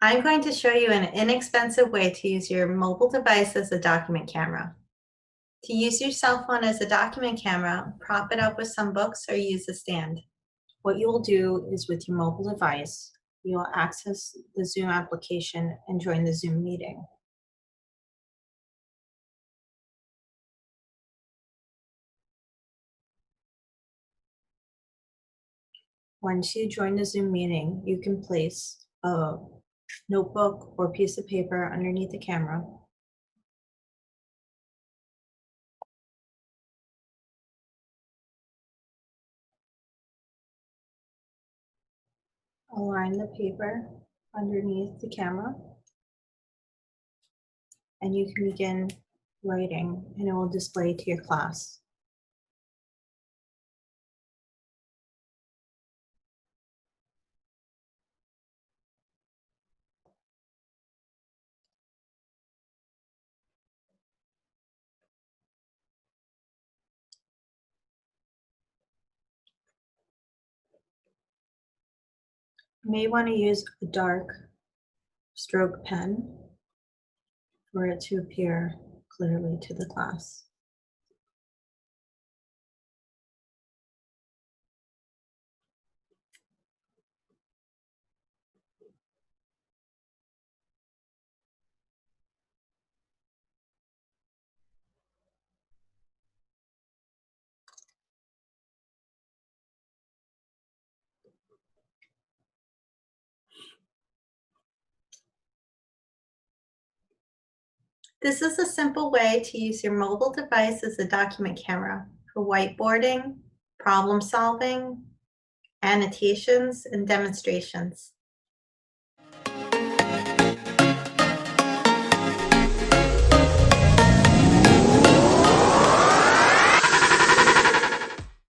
I'm going to show you an inexpensive way to use your mobile device as a document camera. To use your cell phone as a document camera, prop it up with some books or use a stand. What you will do is with your mobile device, you will access the Zoom application and join the Zoom meeting. Once you join the Zoom meeting, you can place a notebook or piece of paper underneath the camera. Align the paper underneath the camera, and you can begin writing, and it will display to your class. You may want to use a dark stroke pen for it to appear clearly to the class. This is a simple way to use your mobile device as a document camera for whiteboarding, problem solving, annotations, and demonstrations.